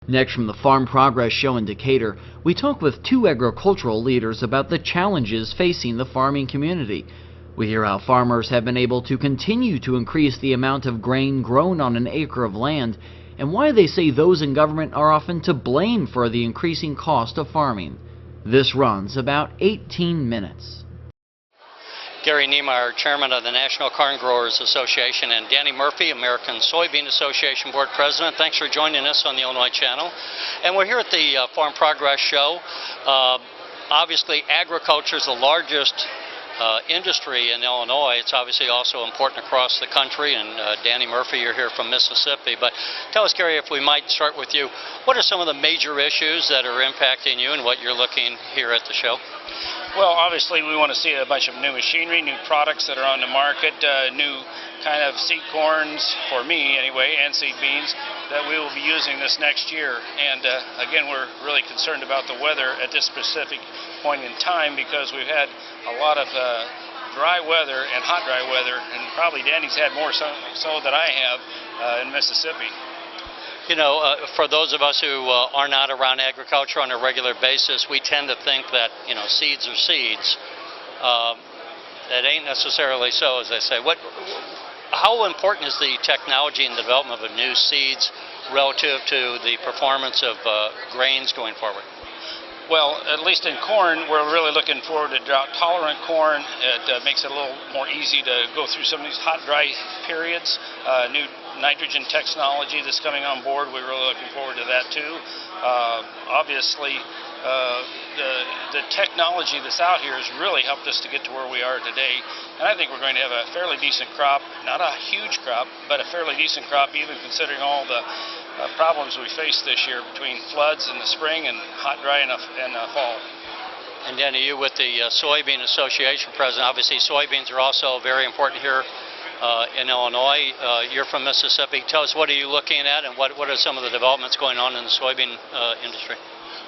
Next, from the Farm Progress Show in Decatur, we talk with two agricultural leaders about the challenges facing the farming community. We hear how farmers have been able to continue to increase the amount of grain grown on an acre of land, and why they say those in government are often to blame for the increasing cost of farming. This runs about 18 minutes. Gary Niemeyer, Chairman of the National Corn Growers Association, and Danny Murphy, American Soybean Association Board President. Thanks for joining us on the Illinois Channel. And we're here at the Farm Progress Show. Obviously, agriculture is the largest industry in Illinois. It's obviously also important across the country, and Danny Murphy, you're here from Mississippi. But tell us, Gary, if we might start with you, what are some of the major issues that are impacting you and what you're looking here at the show? Well, obviously we want to see a bunch of new machinery, new products that are on the market, new kind of seed corns, for me anyway, and seed beans that we will be using this next year. And again, we're really concerned about the weather at this specific point in time because we've had a lot of dry weather and hot dry weather, and probably Danny's had more so than I have in Mississippi. You know, for those of us who are not around agriculture on a regular basis, we tend to think that, you know, seeds are seeds. That ain't necessarily so, as they say. How important is the technology and development of new seeds relative to the performance of grains going forward? Well, at least in corn, we're really looking forward to drought-tolerant corn. It makes it a little more easy to go through some of these hot, dry periods. New nitrogen technology that's coming on board, we're really looking forward to that too. Obviously, the technology that's out here has really helped us to get to where we are today. And I think we're going to have a fairly decent crop, not a huge crop, but a fairly decent crop, even considering all the problems we faced this year between floods in the spring and hot, dry in the fall. And Danny, you with the Soybean Association President, obviously soybeans are also very important here in Illinois. You're from Mississippi. Tell us, what are you looking at, and what are some of the developments going on in the soybean industry?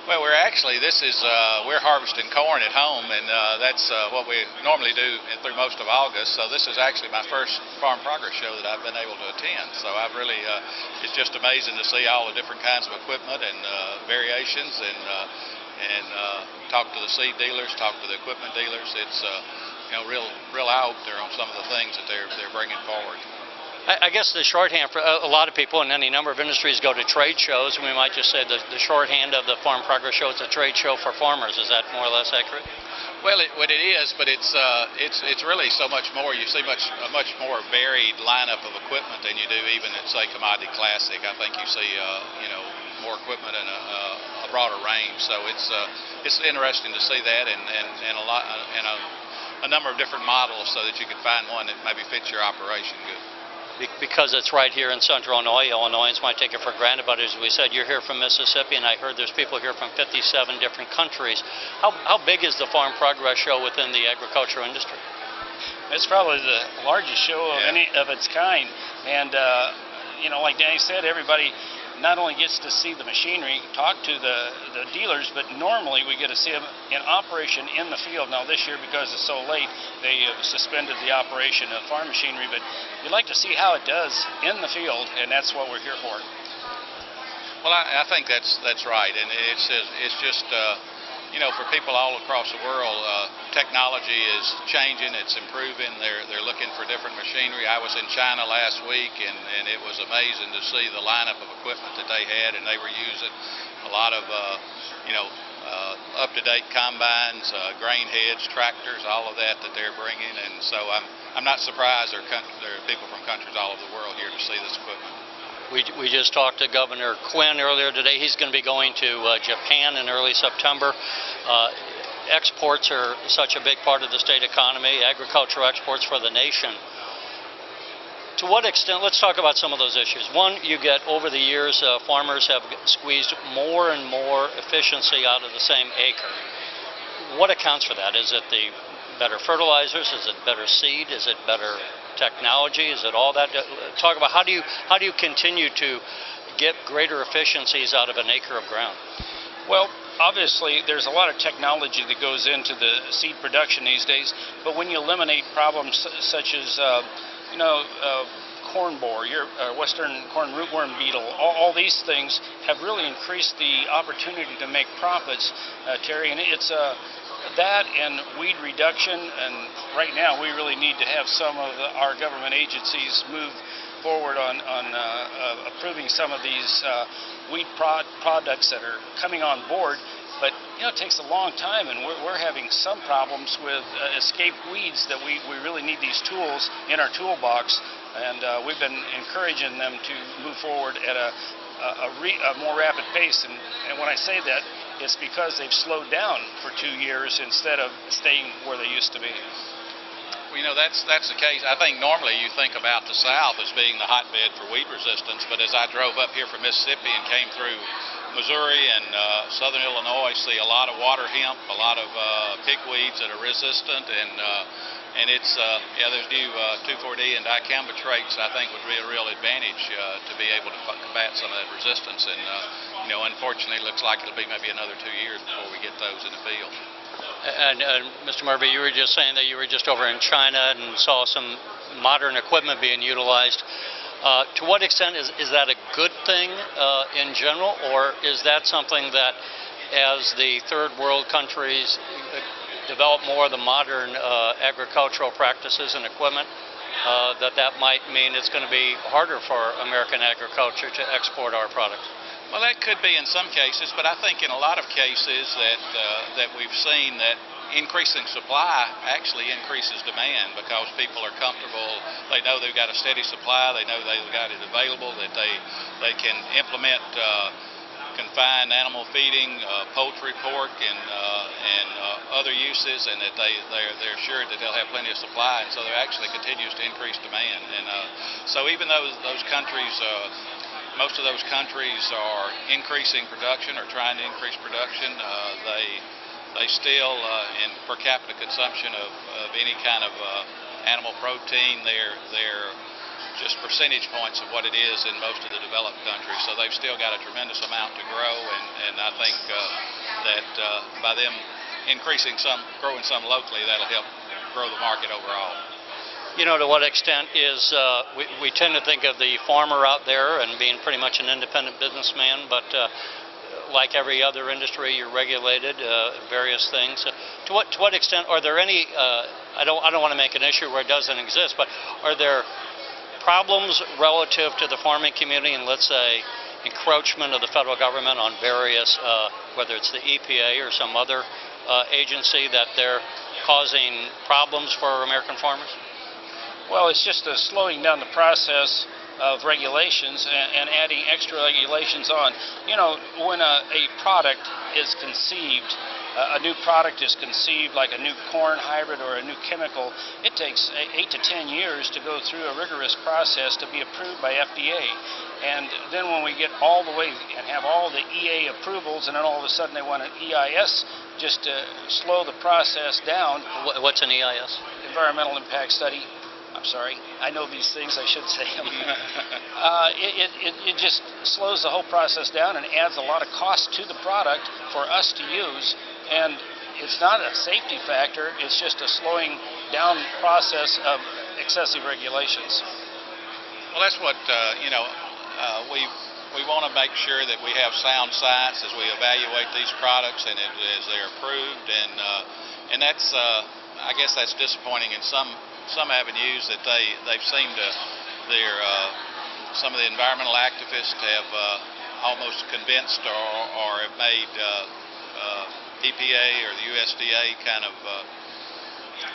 Well, we're harvesting corn at home, and that's what we normally do through most of August. So this is actually my first Farm Progress Show that I've been able to attend. So I've really, it's just amazing to see all the different kinds of equipment and variations, and talk to the seed dealers, talk to the equipment dealers. It's you know, real eye-opener on some of the things that they're bringing forward. I guess the shorthand for a lot of people in any number of industries go to trade shows, and we might just say the shorthand of the Farm Progress Show is a trade show for farmers. Is that more or less accurate? Well, it is, but it's really so much more. You see a much more varied lineup of equipment than you do even at, say, Commodity Classic. I think you see you know, more equipment and a broader range. So it's interesting to see that, and a number of different models so that you can find one that maybe fits your operation good. Because it's right here in central Illinois. Illinoisans might take it for granted, but as we said, you're here from Mississippi, and I heard there's people here from 57 different countries. How big is the Farm Progress Show within the agricultural industry? It's probably the largest show of any of its kind, and you know, like Danny said, everybody not only gets to see the machinery, talk to the dealers, but normally we get to see them in operation in the field. Now this year, because it's so late, they suspended the operation of farm machinery, but we'd like to see how it does in the field, and that's what we're here for. Well, I think that's right, and it's just you know, for people all across the world, technology is changing, it's improving, they're looking for different machinery. I was in China last week, and it was amazing to see the lineup of equipment that they had, and they were using a lot of you know, up-to-date combines, grain heads, tractors, all of that they're bringing, and so I'm not surprised there are people from countries all over the world here to see this equipment. We just talked to Governor Quinn earlier today. He's going to be going to Japan in early September. Exports are such a big part of the state economy, agricultural exports for the nation. To what extent, let's talk about some of those issues. One, you get over the years, farmers have squeezed more and more efficiency out of the same acre. What accounts for that? Is it the better fertilizers? Is it better seed? Is it better technology? Is it all that? Talk about how do you continue to get greater efficiencies out of an acre of ground? Well, obviously there's a lot of technology that goes into the seed production these days, but when you eliminate problems such as corn borer, your western corn rootworm beetle, all these things have really increased the opportunity to make profits, Terry, and it's that and weed reduction, and right now we really need to have some of our government agencies move forward on approving some of these weed products that are coming on board. But it takes a long time, and we're having some problems with escape weeds that we really need these tools in our toolbox, and we've been encouraging them to move forward at a more rapid pace. And when I say that, it's because they've slowed down for 2 years instead of staying where they used to be. Well, that's the case. I think normally you think about the South as being the hotbed for weed resistance, but as I drove up here from Mississippi and came through Missouri and southern Illinois, see a lot of water hemp, a lot of pigweeds that are resistant, and it's there's new 2,4-D and dicamba traits. I think would be a real advantage to be able to combat some of that resistance, and unfortunately it looks like it'll be maybe another 2 years before we get those in the field. And Mr. Murphy, you were just saying that you were just over in China and saw some modern equipment being utilized. To what extent is that a good thing in general, or is that something that as the third world countries develop more of the modern agricultural practices and equipment, that might mean it's going to be harder for American agriculture to export our products? Well, that could be in some cases, but I think in a lot of cases that we've seen that increasing supply actually increases demand because people are comfortable. They know they've got a steady supply. They know they've got it available. That they can implement confined animal feeding, poultry, pork, and other uses, and that they're assured that they'll have plenty of supply, and so there actually continues to increase demand. And so even though those countries. Most of those countries are increasing production or trying to increase production. They still, in per capita consumption of any kind of animal protein, they're just percentage points of what it is in most of the developed countries. So they've still got a tremendous amount to grow, and I think that by them growing some locally, that'll help grow the market overall. To what extent is, we tend to think of the farmer out there and being pretty much an independent businessman, but like every other industry, you're regulated, various things. To what extent, are there any, I don't want to make an issue where it doesn't exist, but are there problems relative to the farming community and, let's say, encroachment of the federal government on various, whether it's the EPA or some other agency, that they're causing problems for American farmers? Well, it's just slowing down the process of regulations and adding extra regulations on. When a product is conceived, a new product is conceived, like a new corn hybrid or a new chemical, it takes 8 to 10 years to go through a rigorous process to be approved by FDA. And then when we get all the way and have all the EA approvals, and then all of a sudden they want an EIS just to slow the process down. What's an EIS? Environmental impact study. I'm sorry, I know these things, I should say them. It just slows the whole process down and adds a lot of cost to the product for us to use, and it's not a safety factor, it's just a slowing down process of excessive regulations. Well, that's what, we want to make sure that we have sound science as we evaluate these products and as they're approved, and that's, I guess that's disappointing in some avenues that they've seemed to, some of the environmental activists have almost convinced or have made EPA or the USDA kind of,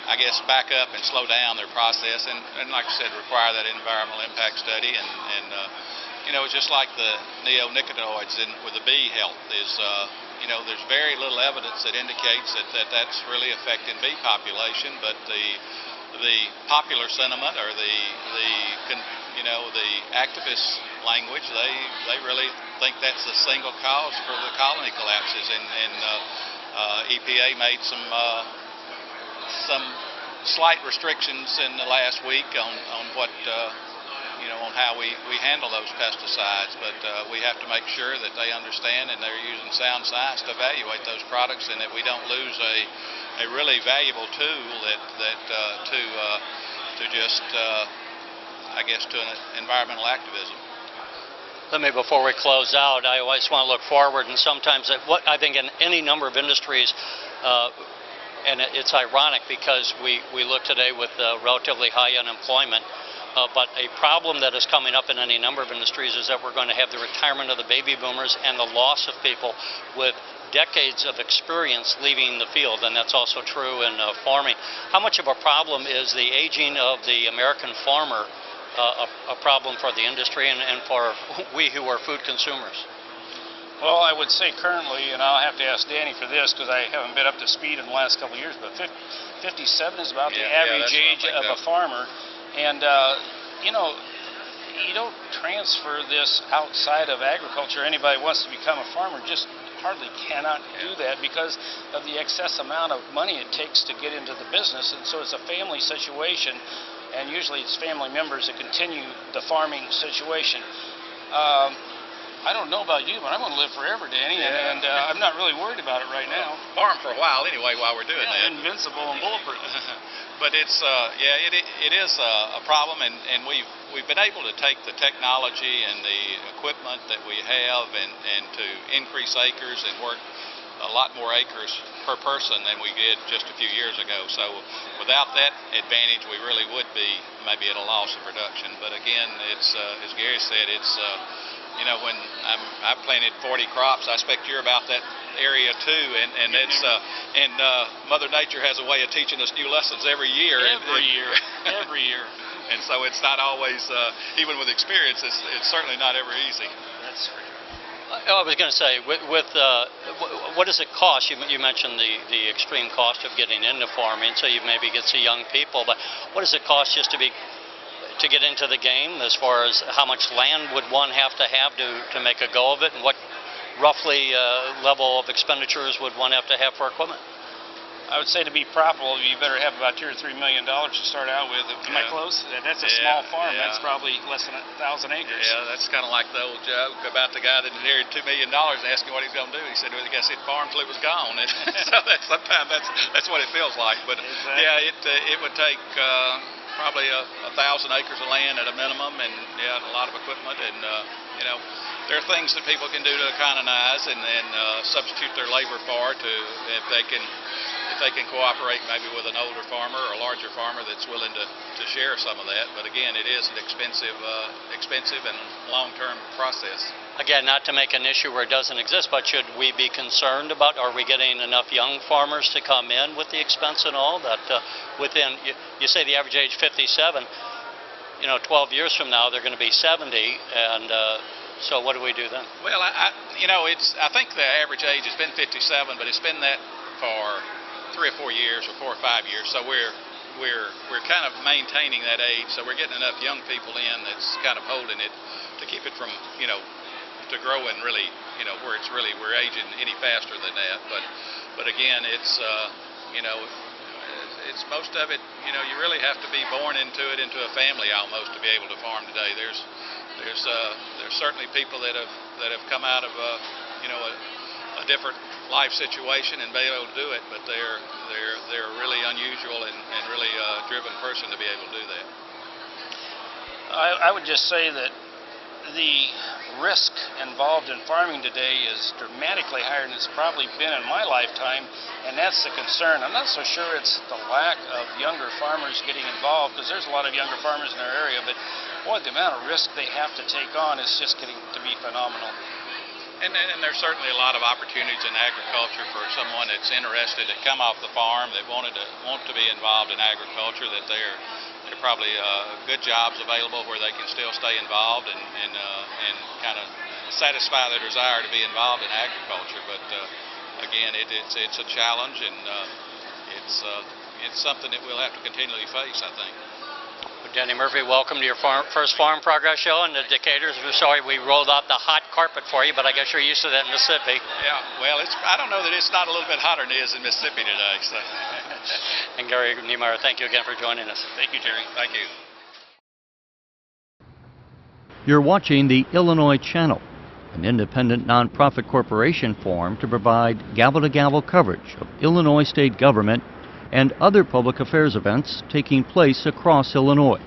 I guess, back up and slow down their process, and like I said, require that environmental impact study, and it's just like the neonicotinoids with the bee health is, there's very little evidence that indicates that's really affecting bee population, but the popular sentiment or the activist language, they really think that's the single cause for the colony collapses, and EPA made some slight restrictions in the last week on what on how we handle those pesticides, but we have to make sure that they understand and they're using sound science to evaluate those products, and that we don't lose a really valuable tool to just I guess, to an environmental activism. Let me, before we close out, I always want to look forward, and sometimes what I think in any number of industries, and it's ironic because we look today with relatively high unemployment, but a problem that is coming up in any number of industries is that we're going to have the retirement of the baby boomers and the loss of people with decades of experience leaving the field, and that's also true in farming. How much of a problem is the aging of the American farmer a problem for the industry and for we who are food consumers? Well, I would say currently, and I'll have to ask Danny for this because I haven't been up to speed in the last couple of years, but 57 is about the average age of a farmer. And, you know, you don't transfer this outside of agriculture. Anybody who wants to become a farmer just hardly cannot do that because of the excess amount of money it takes to get into the business. And so it's a family situation, and usually it's family members that continue the farming situation. I don't know about you, but I'm going to live forever, Danny, and I'm not really worried about it right now. Farm for a while anyway while we're doing that. Invincible and bulletproof. But it's it is a problem, and we've been able to take the technology and the equipment that we have and to increase acres and work a lot more acres per person than we did just a few years ago. So without that advantage, we really would be maybe at a loss of production. But again, it's as Gary said, it's you know, when I've planted 40 crops, I expect you're about that area too, and it's Mother Nature has a way of teaching us new lessons every year. Every year. And so it's not always, even with experience, it's certainly not ever easy. That's right. I was going to say, with what does it cost? You mentioned the extreme cost of getting into farming, so you maybe get some young people, but what does it cost just to get into the game, as far as how much land would one have to make a go of it, and what roughly level of expenditures would one have to have for equipment? I would say to be profitable, you better have about $2 or $3 million to start out with. Am I close? That's a small farm. Yeah. That's probably less than 1,000 acres. Yeah, that's kind of like the old joke about the guy that inherited $2 million and asked him what he was going to do. He said, well, I guess he'd farm till it was gone. And so sometimes that's what it feels like. But exactly. Yeah, it would take probably 1,000 acres of land at a minimum, and a lot of equipment. And you know, there are things that people can do to economize and substitute their labor for if they can cooperate maybe with an older farmer or a larger farmer that's willing to share some of that. But again, it is an expensive and long-term process. Again, not to make an issue where it doesn't exist, but should we be concerned about, are we getting enough young farmers to come in with the expense and all that within, you say the average age 57, you know, 12 years from now they're going to be 70, and so what do we do then? Well, I think the average age has been 57, but it's been that for 3 or 4 years or 4 or 5 years. So we're kind of maintaining that age. So we're getting enough young people in that's kind of holding it to keep it from, you know, to grow and really, you know, where we're aging any faster than that. But again, it's you know, it's most of it. You know, you really have to be born into a family almost to be able to farm today. There's certainly people that have come out of you know, a different life situation and been able to do it, but they're a really unusual and really driven person to be able to do that. I would just say that the risk involved in farming today is dramatically higher than it's probably been in my lifetime, and that's the concern. I'm not so sure it's the lack of younger farmers getting involved, because there's a lot of younger farmers in our area, but boy, the amount of risk they have to take on is just getting to be phenomenal. And there's certainly a lot of opportunities in agriculture for someone that's interested to come off the farm, that want to be involved in agriculture, that there are probably good jobs available where they can still stay involved and kind of satisfy their desire to be involved in agriculture. But again, it's a challenge, and it's something that we'll have to continually face, I think. Danny Murphy, welcome to your first Farm Progress Show in the Decatur. We're sorry we rolled out the hot carpet for you, but I guess you're used to that in Mississippi. Yeah, well, I don't know that it's not a little bit hotter than it is in Mississippi today. So. And Gary Niemeyer, thank you again for joining us. Thank you, Jerry. Thank you. You're watching the Illinois Channel, an independent nonprofit corporation formed to provide gavel-to-gavel coverage of Illinois state government and other public affairs events taking place across Illinois.